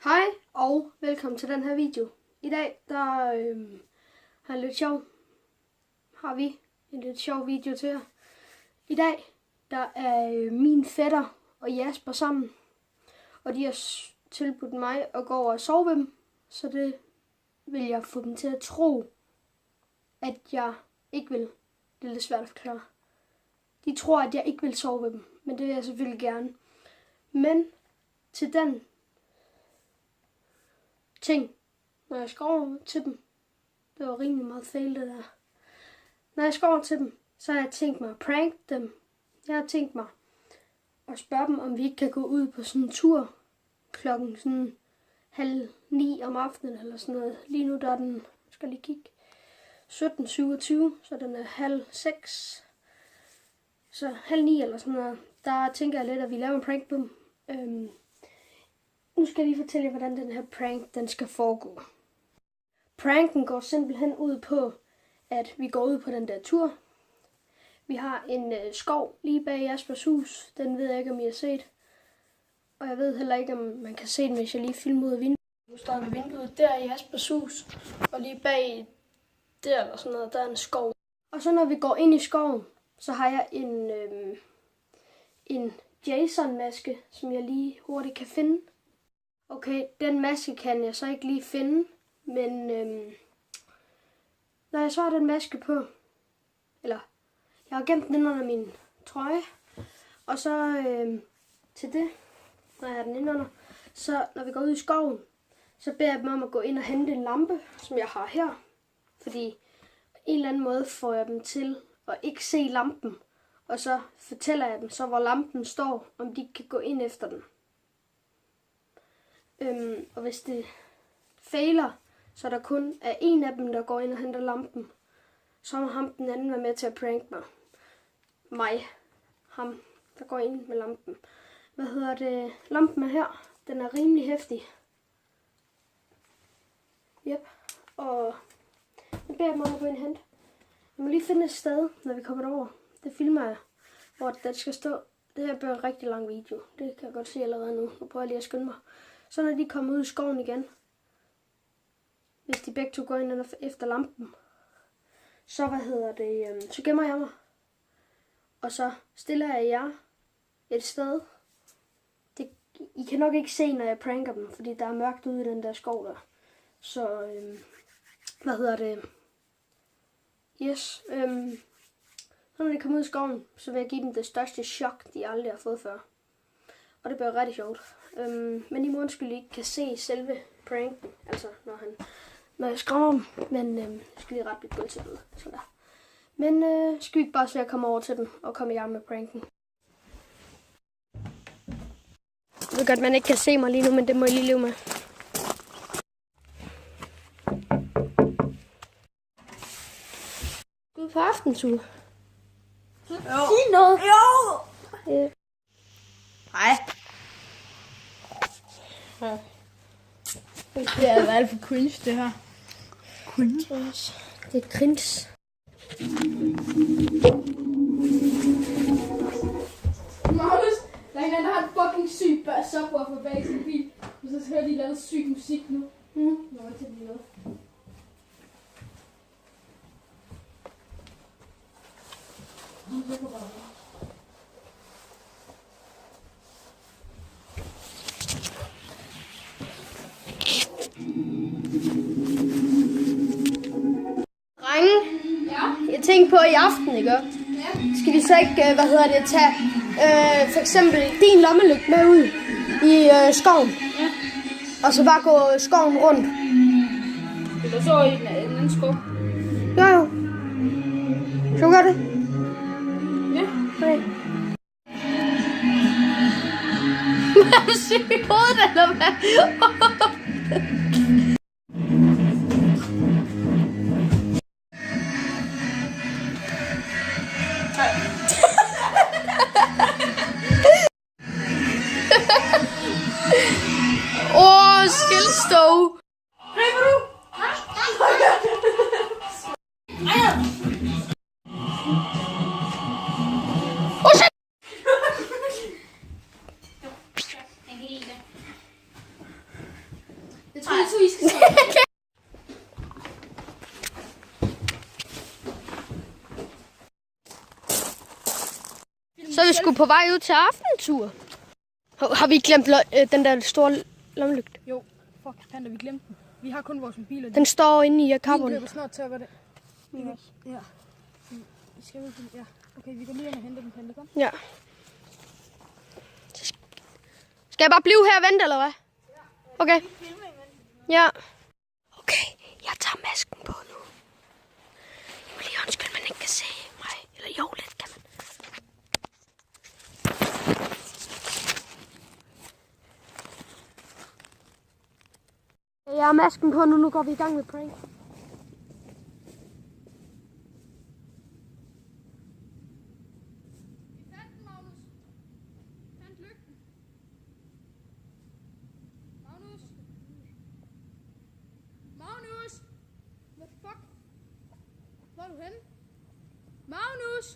Hej og velkommen til den her video. I dag har vi en lidt sjov video til jer. I dag der er min fætter og Jasper sammen, og de har tilbudt mig at gå over og sove ved dem, så det vil jeg få dem til at tro, at jeg ikke vil. Det er lidt svært at forklare. De tror, at jeg ikke vil sove ved dem, men det vil jeg selvfølgelig gerne. Men til den ting, når jeg skal over til dem, det var rimelig meget fail det der. Når jeg skal over til dem, så har jeg tænkt mig at prank dem. Jeg har tænkt mig at spørge dem, om vi ikke kan gå ud på sådan en tur klokken sådan 8:30 om aftenen eller sådan noget. Lige nu der er den, skal lige kigge, 17:27, så den er 5:30. Så 8:30 eller sådan noget. Der tænker jeg lidt, at vi laver en prank på dem. Nu skal jeg lige fortælle jer, hvordan den her prank den skal foregå. Pranken går simpelthen ud på, at vi går ud på den der tur. Vi har en skov lige bag Jaspers hus. Den ved jeg ikke, om I har set. Og jeg ved heller ikke, om man kan se den, hvis jeg lige filmer ud af vinduet. Nu står vi vinduet der i Jaspers hus. Og lige bag der eller sådan noget, der er en skov. Og så når vi går ind i skoven, så har jeg en Jason-maske, som jeg lige hurtigt kan finde. Okay, den maske kan jeg så ikke lige finde, men når jeg så har den maske på, eller jeg har gemt den under min trøje, og så til det, når jeg har den inde under, så når vi går ud i skoven, så beder jeg dem om at gå ind og hente en lampe, som jeg har her, fordi på en eller anden måde får jeg dem til at ikke se lampen, og så fortæller jeg dem så, hvor lampen står, om de kan gå ind efter den. Og hvis det fejler, så er der kun er en af dem, der går ind og henter lampen. Så må ham den anden være med til at prank mig. Ham, der går ind med lampen. Lampen er her. Den er rimelig heftig. Yep. Og jeg beder dem om at gå ind og hente. Jeg må lige finde et sted, når vi kommer derover. Det filmer jeg, hvor den skal stå. Det her bliver en rigtig lang video. Det kan jeg godt se allerede nu. Nu prøver jeg lige at skynde mig. Så når de kommer ud i skoven igen, hvis de begge to går ind efter lampen, så så gemmer jeg mig. Og så stiller jeg jer et sted. I kan nok ikke se, når jeg pranker dem, fordi der er mørkt ude i den der skov der. Så, yes. Så når de kommer ud i skoven, så vil jeg give dem det største chok, de aldrig har fået før. Og det bliver rigtig sjovt. Men I må undskylde, I ikke kan se selve pranken. Altså, når jeg skræmmer dem. Men jeg skal lige ret blive gået til det. Sådan der. Men skal vi ikke bare se at komme over til den og komme i gang med pranken. Jeg ved godt, man ikke kan se mig lige nu, men det må I lige leve med. Ud på aftensur. Sig noget. Jo. Nej. Ja. Det er alt for cringe, det her. Cringe? Det er cringe. Magnus, der er en anden, der har en fucking syg subwoofer bag sin bil. Og så hører de lavet syg musik nu. Nå, jeg tænker noget. Jeg tænkte på i aften, ikke? Ja. Skal vi så ikke, tage for eksempel din lommelygte med ud i skoven? Ja. Og så bare gå skoven rundt? Eller så i en anden skov. Jo. Så gør det? Ja. Nej. Er du syg i hovedet, eller hvad? Skilstå. Griber du? så I skal se. Så er vi sgu på vej ud til aftentur. Har vi glemt den der store lommelygte? Jo, fuck, Panda, vi glemte den. Vi har kun vores mobiler. Den står inde i Vi karbonen. løber snart tør, hvad det? Ja. Vi skal ud til ja. Okay, vi går lige ind og henter den, Panda, kom. Ja. Skal jeg bare blive her og vente, eller hvad? Okay. Ja. Okay, jeg tager masken på nu. Jeg må lige undskylde, man ikke kan se mig. Eller jo, lidt kan man. Jeg har masken på nu. Nu går vi i gang med prank. Magnus! What the fuck? Hvor er du henne? Magnus!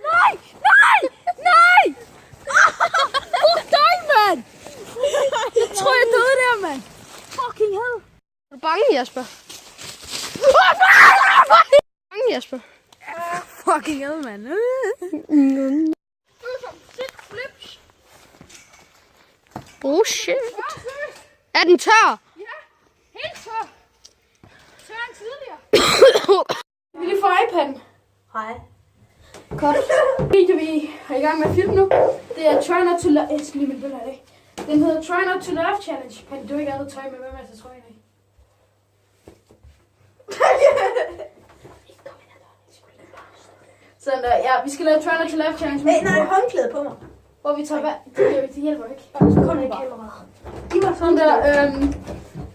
Nej! Nej! Nej! Fuck dig, mand! Jeg tror, jeg døde der, mand! Fucking hell! Er du bange, Jasper? Bange, Jasper? Fucking hell, mand! Oh shit. Er den tør? Ja, helt tør. Tør end tidligere. Vi lige få iPad'en. Hej. Godt. Video, vi er i gang med at filme nu. Det er Try Not To Laugh. Jeg skal lige med billeder af. Den hedder Try Not To Laugh Challenge. Men du er ikke altid tøj med, hvem er så trøjen af? Sådan der, ja, vi skal lave Try Not To Laugh Challenge. Hey, nej, håndklæde på mig. Hvor vi tager vand. Det hjælper ikke. Så kom det kameraet. Giv mig Sådan der,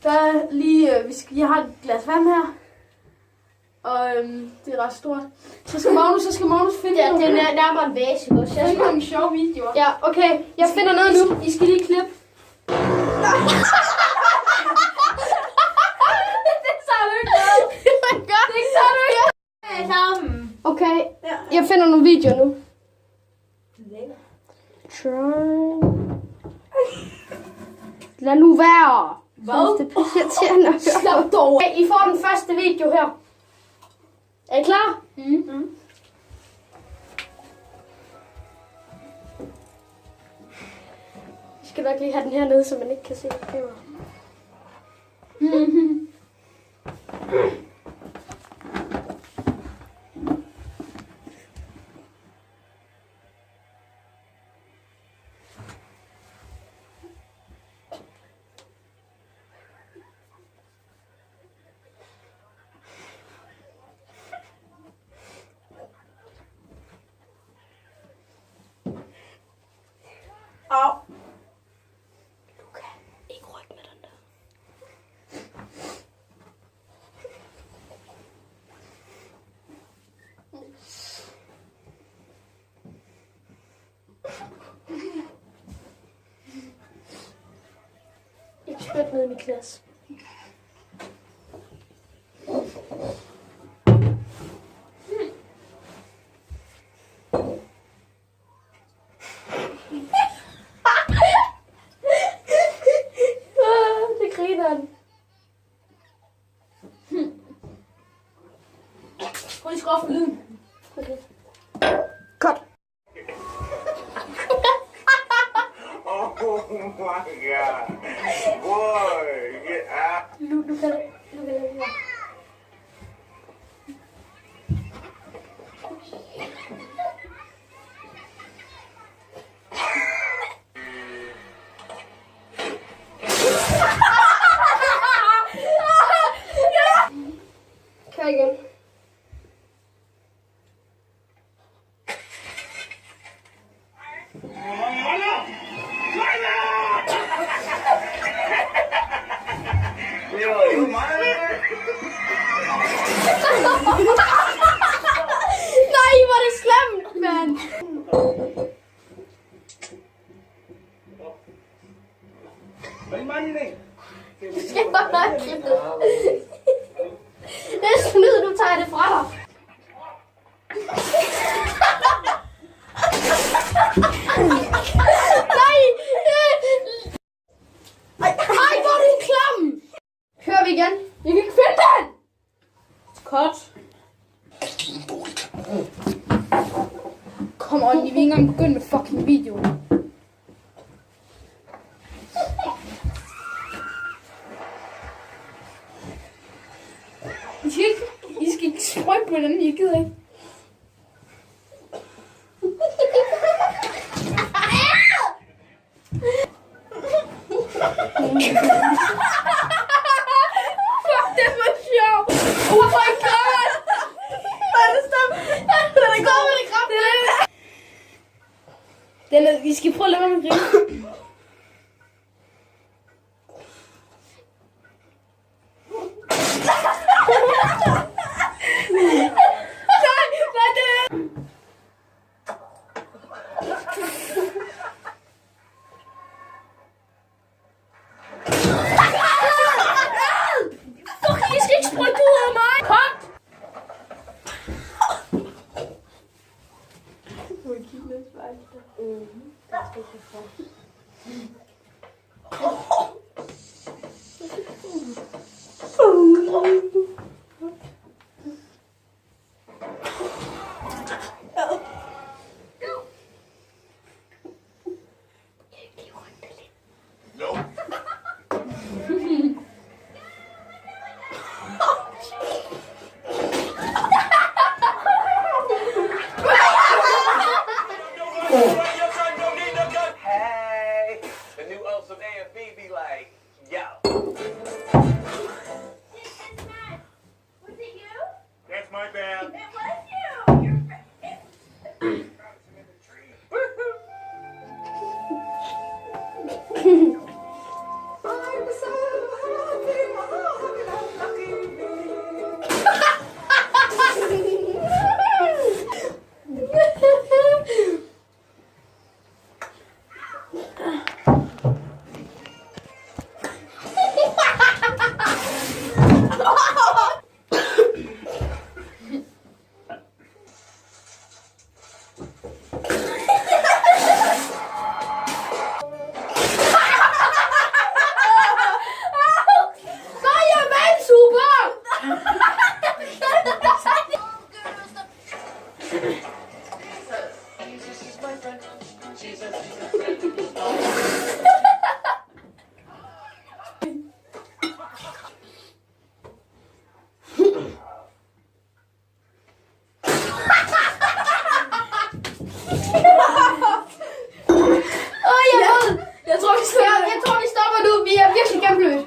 der er lige, jeg har et glas vand her. Og det er ret stort. Så skal Magnus finde Ja, det er nærmere en vase, ikke også? finde nogle sjove videoer. Ja, okay. Jeg finder noget nu. I skal lige klippe. Det tager du ikke med. Det tager du ikke. sammen. Okay, Ja. jeg finder nogle videoer nu. Lækker. Try. Lad nu være. Hvad? Det er pisseirriterende. Slap dog. Okay, I får den første video her. Er I klar? Mm. Vi skal nok lige have den her nede, så man ikke kan se kameraet. Au. Luca, ikke ryk med den der. Ikke spyt ned i mit glas. Det griner han. Prøv lige skrue for lyden. Okay. Cut. Oh my god. Boy, get out. Luca. Kør igen. Yo, you mind? Nej, hvor er det slemt, mand. Mấy manh đi. Jeg var nok det er snyd, du tager det fra dig. engang begynde med fucking videoen. I skal ikke sprøjte på den, jeg gider ikke. Fuck, det var sjovt. Oh my god. I skal prøve at lade mig grine. Hey, the new Ultimate A and B be like, yo. Was it you? That's my bad. It was you. You're Jeg tror, vi stopper nu. Vi er virkelig gennemblødt.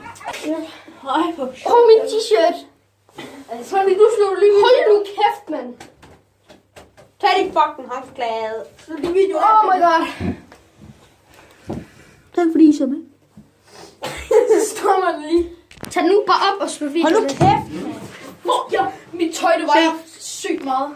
Nej, for Åh, min t-shirt. så er det du slår lige. Hold nu kæft, mand. Tag dit fucking håndklæde. Så det video. Oh my god. Tak fordi I så med. Så stopper den lige. Tag den nu bare op og slå videoen. Hold nu kæft. Hvor mit tøj, det vejer sygt meget.